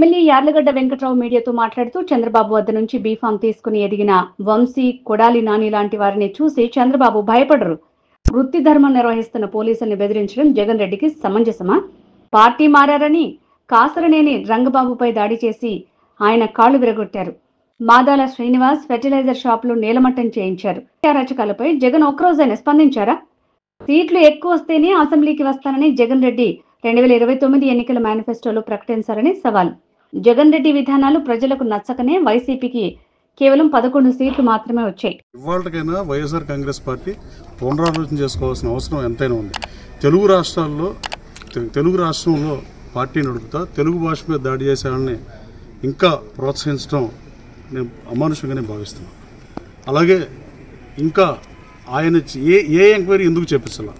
MLA Yarlagadda Venkatrao మీడియాతో మాట్లాడుతూ చంద్రబాబు వద్ద నుంచి బీఫామ్ తీసుకుని ఎదిగిన వంశీ, కొడాలి నాని లాంటి వారిని చూసి చంద్రబాబు భయపడరు. వృత్తి ధర్మం నిర్వహిస్తున్న పోలీసుల్ని బెదిరించడం జగన్ రెడ్డికి సమంజసమా? పార్టీ మారని కాసరనేని రంగబాబుపై దాడి చేసి ఆయన కాళ్లు విరగొట్టారు. మాదాల శ్రీనివాస్ ఫెర్టిలైజర్ షాప్ లో నేలమట్టం చేయించారు. అరాచకాలపై జగన్ ఒక్కరోజైనా స్పందించారా? సీట్లు ఎక్కువ వస్తేనే అసెంబ్లీకి వస్తానని జగన్ రెడ్డి 2029 ఎన్నికల మేనిఫెస్టోలో ప్రకటించారని సవాల్. జగన్ రెడ్డి విధానాలు ప్రజలకు నచ్చకనే వైసీపీకి కేవలం 11 సీట్లు మాత్రమే వచ్చాయి. ఇవాళకైనా వైఎస్ఆర్ కాంగ్రెస్ పార్టీ పునరాలోచన చేసుకోవాల్సిన అవసరం ఎంతైనా ఉంది. తెలుగు రాష్ట్రంలో పార్టీ నడుపుతా తెలుగు భాష మీద దాడి చేసే వాళ్ళని ఇంకా ప్రోత్సహించడం నేను అమానుషంగానే భావిస్తున్నాను. అలాగే ఇంకా ఆయన ఏ ఎంక్వైరీ ఎందుకు చేపించాల?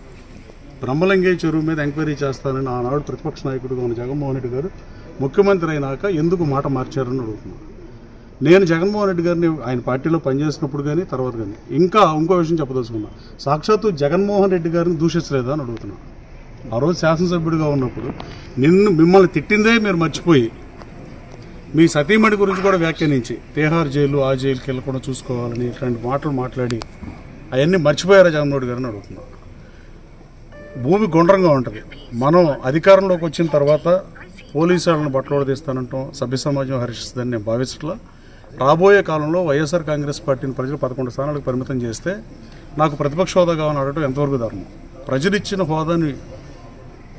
బ్రహ్మలింగయ్య చెరువు మీద ఎంక్వైరీ చేస్తానని ఆనాడు ప్రతిపక్ష నాయకుడిగా ఉన్న జగన్మోహన్ రెడ్డి గారు ముఖ్యమంత్రి అయినాక ఎందుకు మాట మార్చారని అడుగుతున్నాను. నేను జగన్మోహన్ రెడ్డి గారిని ఆయన పార్టీలో పనిచేసినప్పుడు కానీ తర్వాత కానీ ఇంకా ఇంకో విషయం చెప్పదలుచుకున్నా, సాక్షాత్తు జగన్మోహన్ రెడ్డి గారిని దూషించలేదా అని అడుగుతున్నాను. ఆ రోజు శాసనసభ్యుడిగా ఉన్నప్పుడు మిమ్మల్ని తిట్టిందే మీరు మర్చిపోయి మీ సతీమణి గురించి కూడా వ్యాఖ్యానించి తిహార్ జైలు ఆ జైలుకి వెళ్ళకుండా చూసుకోవాలని ఇట్లాంటి మాటలు మాట్లాడి అవన్నీ మర్చిపోయారా జగన్మోహన్ రెడ్డి గారిని అడుగుతున్నాను. భూమి గుండ్రంగా ఉంటుంది. మనం అధికారంలోకి వచ్చిన తర్వాత పోలీసు వాళ్ళని బట్టలు తీస్తానంటాం, సభ్య సమాజం హర్షిస్తుందని నేను భావించట్లా. రాబోయే కాలంలో వైఎస్ఆర్ కాంగ్రెస్ పార్టీని ప్రజలు 11 స్థానాలకు పరిమితం చేస్తే నాకు ప్రతిపక్ష హోదా కావాలని అడగడం ఎంతవరకు ధర్మం? ప్రజలు ఇచ్చిన హోదాని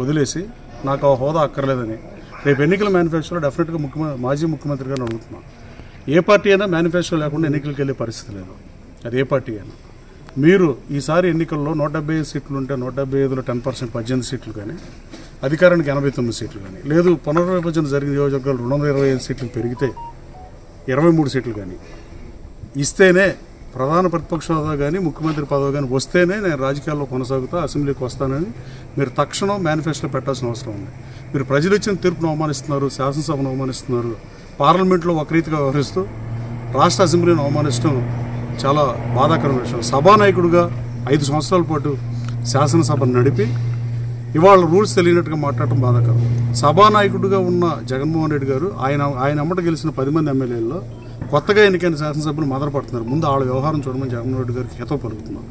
వదిలేసి నాకు ఆ హోదా అక్కర్లేదని రేపు ఎన్నికల మేనిఫెస్టోలో డెఫినెట్గా మాజీ ముఖ్యమంత్రి గారిని అడుగుతున్నాను. ఏ పార్టీ అయినా మేనిఫెస్టో లేకుండా ఎన్నికలకు వెళ్ళే పరిస్థితి లేదు. అది ఏ పార్టీ అయినా. మీరు ఈసారి ఎన్నికల్లో 175 సీట్లు ఉంటే 175లో 10% 18 సీట్లు కానీ, అధికారానికి 89 సీట్లు కానీ, లేదు పునర్విభజన జరిగిన నియోజకవర్గాలు 225 సీట్లు పెరిగితే 23 సీట్లు కానీ ఇస్తేనే ప్రధాన ప్రతిపక్ష హోదా కానీ ముఖ్యమంత్రి పదవి కానీ వస్తేనే నేను రాజకీయాల్లో కొనసాగుతా, అసెంబ్లీకి వస్తానని మీరు తక్షణం మేనిఫెస్టోలో పెట్టాల్సిన అవసరం ఉంది. మీరు ప్రజలు ఇచ్చిన తీర్పును అవమానిస్తున్నారు, శాసనసభను అవమానిస్తున్నారు, పార్లమెంట్లో ఒక రీతిగా వ్యవహరిస్తూ రాష్ట్ర అసెంబ్లీని అవమానించడం చాలా బాధాకరమైన విషయం. సభానాయకుడిగా 5 సంవత్సరాల పాటు శాసనసభను నడిపి ఇవాళ రూల్స్ తెలియనట్టుగా మాట్లాడటం బాధాకరం. సభానాయకుడిగా ఉన్న జగన్మోహన్ రెడ్డి గారు ఆయన అమ్మట గెలిచిన 10 మంది ఎమ్మెల్యేల్లో కొత్తగా ఎన్నికైన శాసనసభ్యులు మొదలుపడుతున్నారు. ముందు వాళ్ళ వ్యవహారం చూడమని జగన్మోహన్ రెడ్డి గారికి హితవు పలుకుతున్నాను.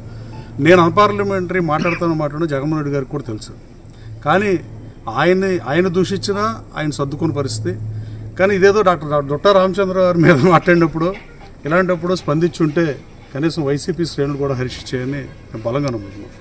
నేను అన్పార్లమెంటరీ మాట్లాడడం జగన్మోహన్ రెడ్డి గారికి కూడా తెలుసు. కానీ ఆయన దూషించినా ఆయన సర్దుకున్న పరిస్థితి. కానీ ఇదేదో డాక్టర్ రామచంద్ర గారి మీద మాట్లాడినప్పుడు ఇలాంటప్పుడు స్పందించుంటే కనీసం వైసీపీ శ్రేణులు కూడా హర్షించాయని నేను బలంగా నమ్ముతున్నాను.